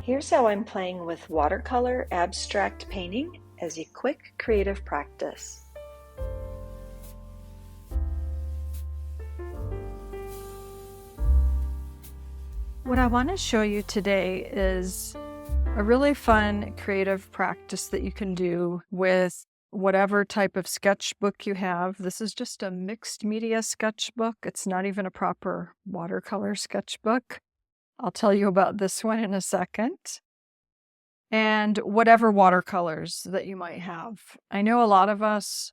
Here's how I'm playing with watercolor abstract painting as a quick creative practice. What I want to show you today is a really fun creative practice that you can do with whatever type of sketchbook you have. This is just a mixed media sketchbook. It's not even a proper watercolor sketchbook. I'll tell you about this one in a second. And whatever watercolors that you might have. I know a lot of us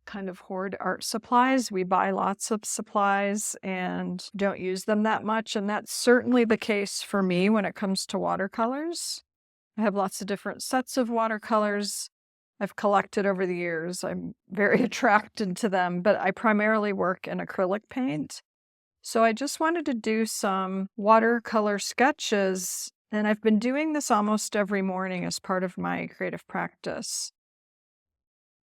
kind of hoard art supplies. We buy lots of supplies and don't use them that much. And that's certainly the case for me when it comes to watercolors. I have lots of different sets of watercolors I've collected over the years. I'm very attracted to them, but I primarily work in acrylic paint. So I just wanted to do some watercolor sketches, and I've been doing this almost every morning as part of my creative practice.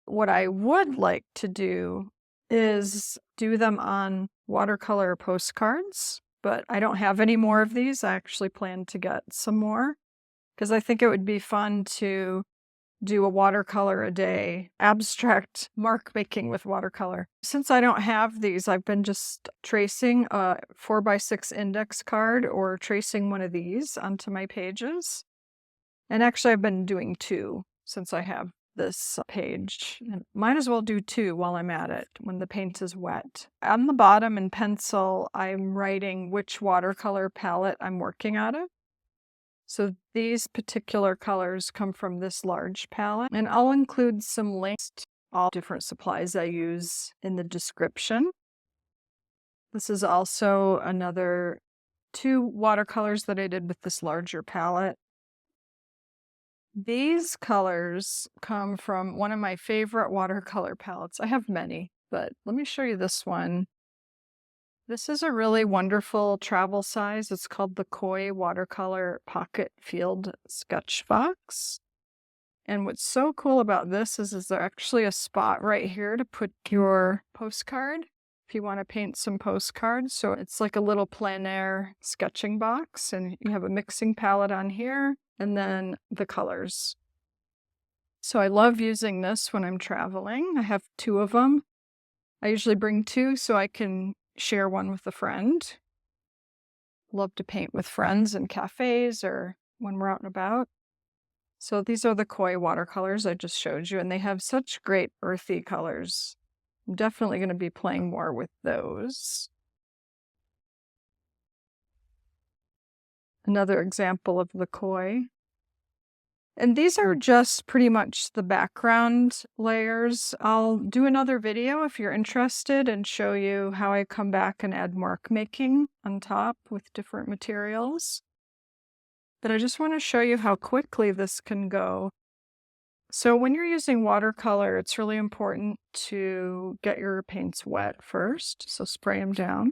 What I would like to do is do them on watercolor postcards, but I don't have any more of these. I actually plan to get some more because I think it would be fun to do a watercolor a day, abstract mark making with watercolor. Since I don't have these, I've been just tracing a 4x6 index card or tracing one of these onto my pages. And actually I've been doing two since I have this page. And might as well do two while I'm at it when the paint is wet. On the bottom in pencil, I'm writing which watercolor palette I'm working out of. So these particular colors come from this large palette, and I'll include some links to all different supplies I use in the description. This is also another two watercolors that I did with this larger palette. These colors come from one of my favorite watercolor palettes. I have many, but let me show you this one. This is a really wonderful travel size. It's called the Koi Watercolor Pocket Field Sketch Box. And what's so cool about this is there's actually a spot right here to put your postcard if you want to paint some postcards. So it's like a little plein air sketching box, and you have a mixing palette on here and then the colors. So I love using this when I'm traveling. I have two of them. I usually bring two so I can share one with a friend. Love to paint with friends in cafes or when we're out and about. So these are the Koi watercolors I just showed you, and they have such great earthy colors. I'm definitely going to be playing more with those. Another example of the Koi. And these are just pretty much the background layers. I'll do another video if you're interested and show you how I come back and add mark making on top with different materials. But I just want to show you how quickly this can go. So when you're using watercolor, it's really important to get your paints wet first. So spray them down.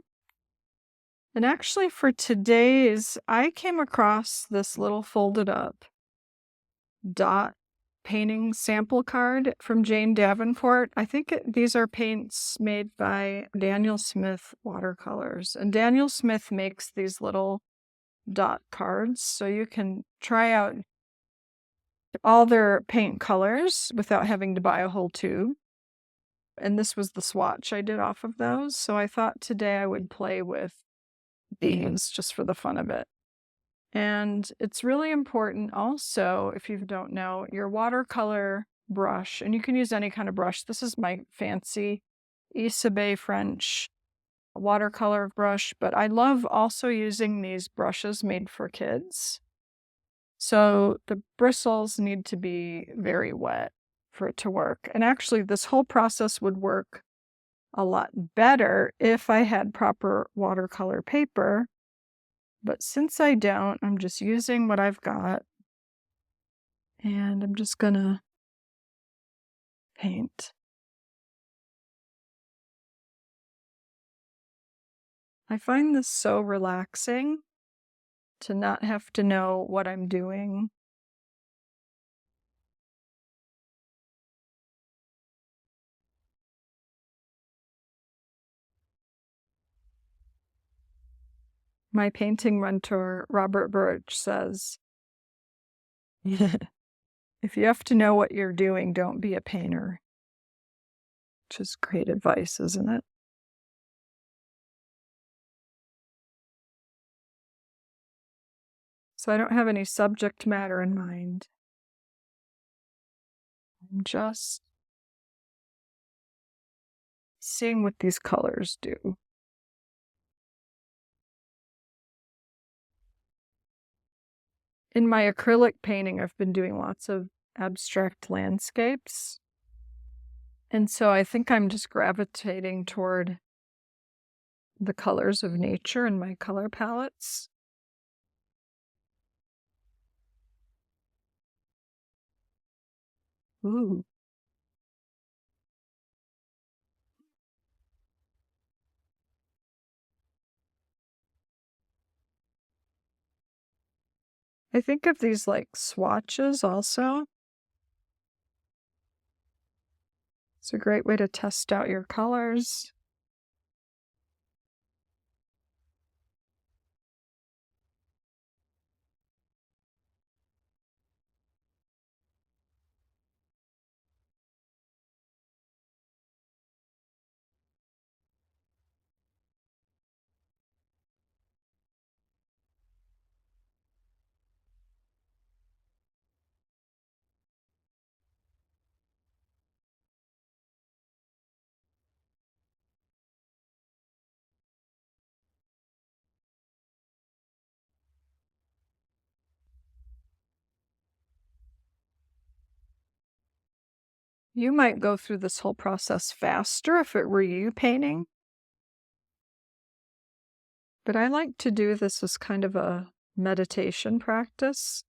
And actually for today's, I came across this little folded up dot painting sample card from Jane Davenport. I think these are paints made by Daniel Smith Watercolors. And Daniel Smith makes these little dot cards, so you can try out all their paint colors without having to buy a whole tube. And this was the swatch I did off of those. So I thought today I would play with these just for the fun of it. And it's really important also, if you don't know, your watercolor brush, and you can use any kind of brush. This is my fancy Isabey French watercolor brush, but I love also using these brushes made for kids. So the bristles need to be very wet for it to work. And actually, this whole process would work a lot better if I had proper watercolor paper. But since I don't, I'm just using what I've got. And I'm just gonna paint. I find this so relaxing to not have to know what I'm doing. My painting mentor, Robert Birch, says, If you have to know what you're doing, don't be a painter. Which is great advice, isn't it? So I don't have any subject matter in mind. I'm just seeing what these colors do. In my acrylic painting, I've been doing lots of abstract landscapes. And so I think I'm just gravitating toward the colors of nature in my color palettes. Ooh. I think of these like swatches also. It's a great way to test out your colors. You might go through this whole process faster if it were you painting. But I like to do this as kind of a meditation practice.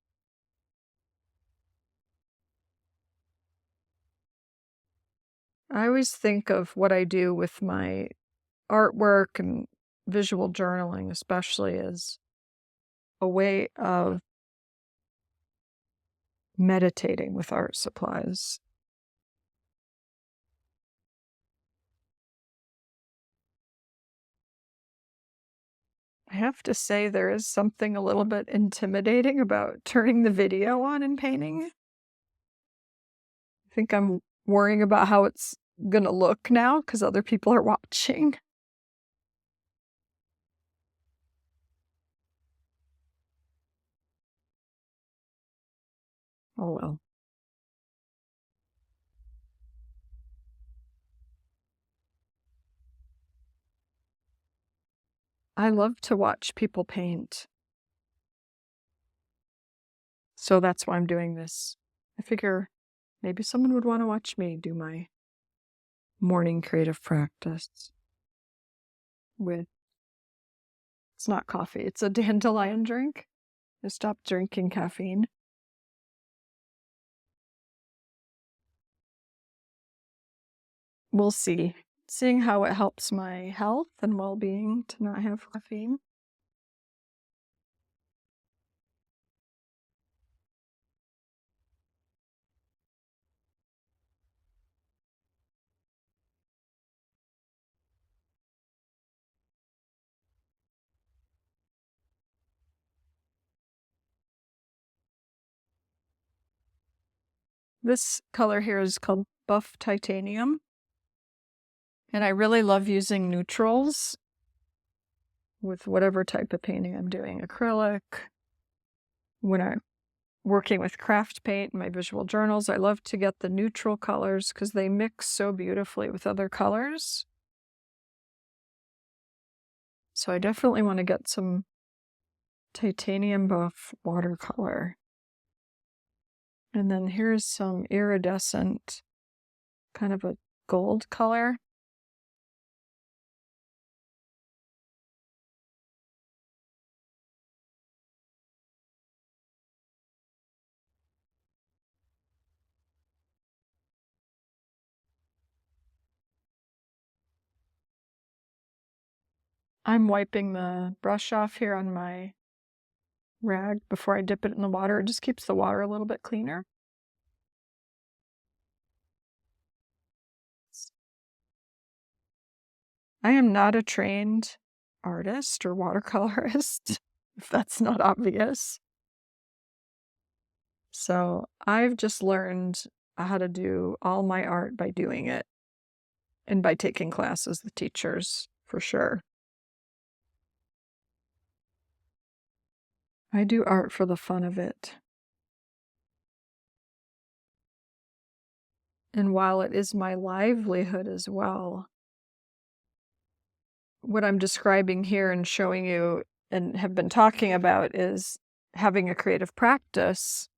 I always think of what I do with my artwork and visual journaling, especially, as a way of meditating with art supplies. I have to say, there is something a little bit intimidating about turning the video on and painting. I think I'm worrying about how it's gonna look now because other people are watching. Oh well. I love to watch people paint. So that's why I'm doing this. I figure maybe someone would want to watch me do my morning creative practice with, it's not coffee, it's a dandelion drink. I stopped drinking caffeine. We'll see. Seeing how it helps my health and well-being to not have caffeine. This color here is called Buff Titanium. And I really love using neutrals with whatever type of painting I'm doing. Acrylic. When I'm working with craft paint in my visual journals, I love to get the neutral colors because they mix so beautifully with other colors. So I definitely want to get some titanium buff watercolor. And then here's some iridescent, kind of a gold color. I'm wiping the brush off here on my rag before I dip it in the water. It just keeps the water a little bit cleaner. I am not a trained artist or watercolorist, if that's not obvious. So I've just learned how to do all my art by doing it and by taking classes with teachers, for sure. I do art for the fun of it. And while it is my livelihood as well, what I'm describing here and showing you and have been talking about is having a creative practice.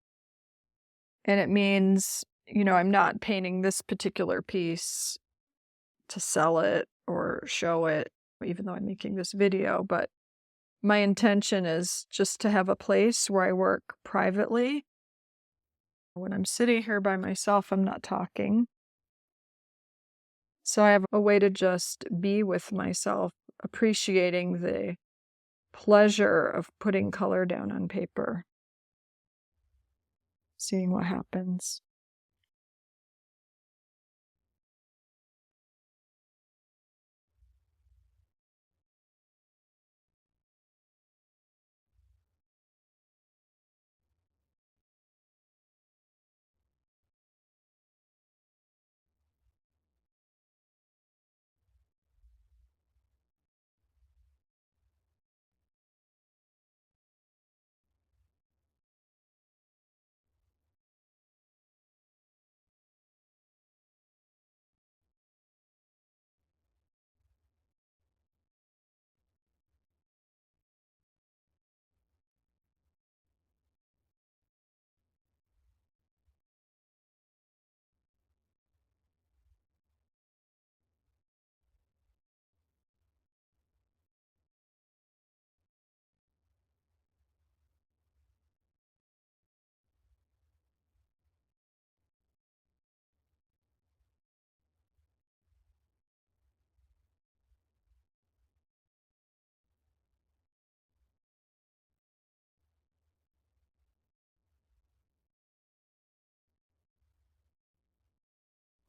And it means, I'm not painting this particular piece to sell it or show it, even though I'm making this video, but my intention is just to have a place where I work privately. When I'm sitting here by myself, I'm not talking. So I have a way to just be with myself, appreciating the pleasure of putting color down on paper, seeing what happens.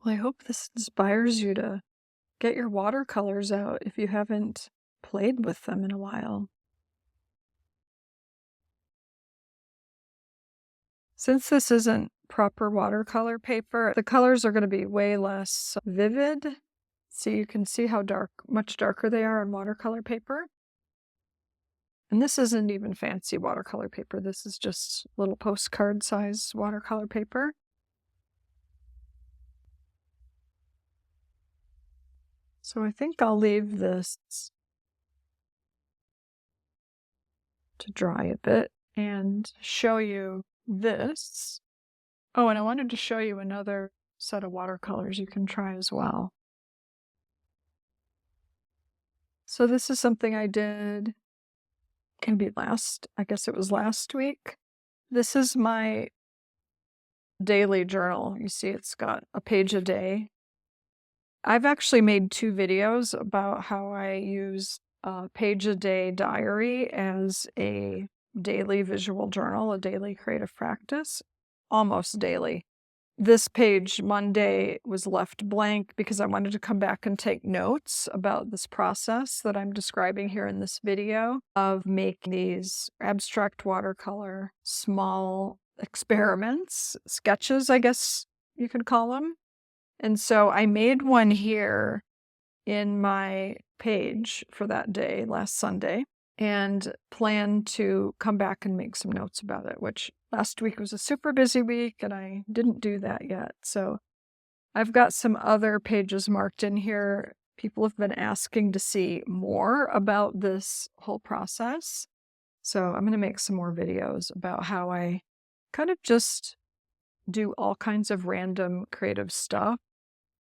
Well, I hope this inspires you to get your watercolors out if you haven't played with them in a while. Since this isn't proper watercolor paper, the colors are going to be way less vivid. So you can see how much darker they are on watercolor paper. And this isn't even fancy watercolor paper. This is just little postcard size watercolor paper. So I think I'll leave this to dry a bit and show you this. Oh, and I wanted to show you another set of watercolors you can try as well. So this is something I did, maybe I guess it was last week. This is my daily journal. You see it's got a page a day. I've actually made 2 videos about how I use a page a day diary as a daily visual journal, a daily creative practice, almost daily. This page, Monday, was left blank because I wanted to come back and take notes about this process that I'm describing here in this video of making these abstract watercolor small experiments, sketches, I guess you could call them. And so I made one here in my page for that day, last Sunday, and plan to come back and make some notes about it, which last week was a super busy week and I didn't do that yet. So I've got some other pages marked in here. People have been asking to see more about this whole process. So I'm going to make some more videos about how I kind of just do all kinds of random creative stuff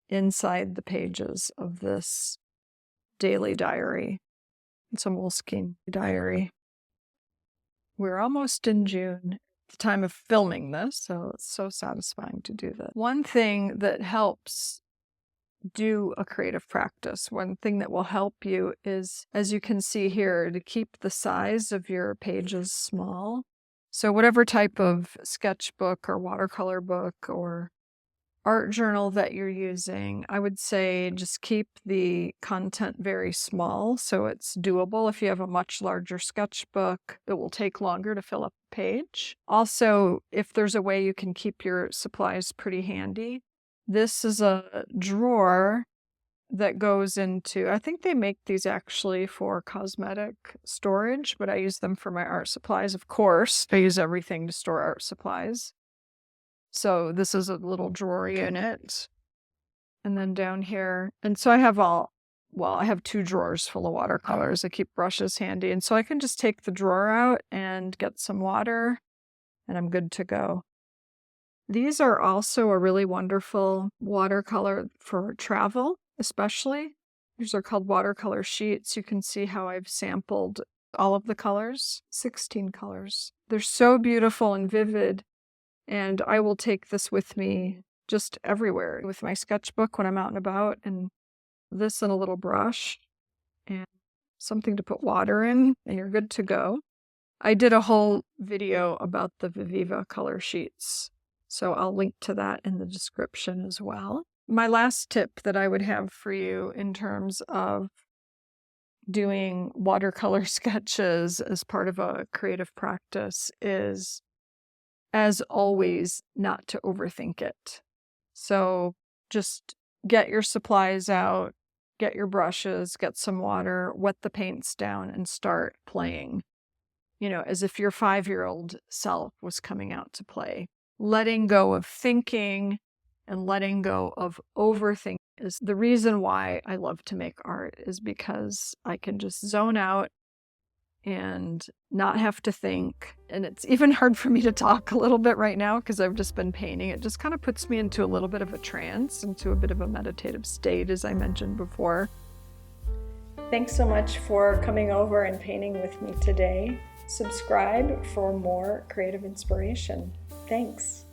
inside the pages of this daily diary. It's a Moleskine diary. We're almost in June, the time of filming this, so it's so satisfying to do this. One thing that helps do a creative practice, one thing that will help you is, as you can see here, to keep the size of your pages small. So whatever type of sketchbook or watercolor book or art journal that you're using, I would say just keep the content very small so it's doable. If you have a much larger sketchbook, it will take longer to fill up a page. Also, if there's a way you can keep your supplies pretty handy, this is a drawer that goes into, I think they make these actually for cosmetic storage, but I use them for my art supplies. Of course, I use everything to store art supplies. So this is a little drawer unit. And then down here, and so I have I have 2 drawers full of watercolors. I keep brushes handy. And so I can just take the drawer out and get some water and I'm good to go. These are also a really wonderful watercolor for travel, especially. These are called watercolor sheets. You can see how I've sampled all of the colors, 16 colors. They're so beautiful and vivid, and I will take this with me just everywhere with my sketchbook when I'm out and about, and this and a little brush and something to put water in, and you're good to go. I did a whole video about the Viviva color sheets, so I'll link to that in the description as well. My last tip that I would have for you in terms of doing watercolor sketches as part of a creative practice is, as always, not to overthink it. So just get your supplies out, get your brushes, get some water, wet the paints down, and start playing. You know, as if your 5-year-old self was coming out to play. Letting go of thinking and letting go of overthinking is the reason why I love to make art, is because I can just zone out and not have to think. And it's even hard for me to talk a little bit right now because I've just been painting. It just kind of puts me into a little bit of a trance, into a bit of a meditative state, as I mentioned before. Thanks so much for coming over and painting with me today. Subscribe for more creative inspiration. Thanks.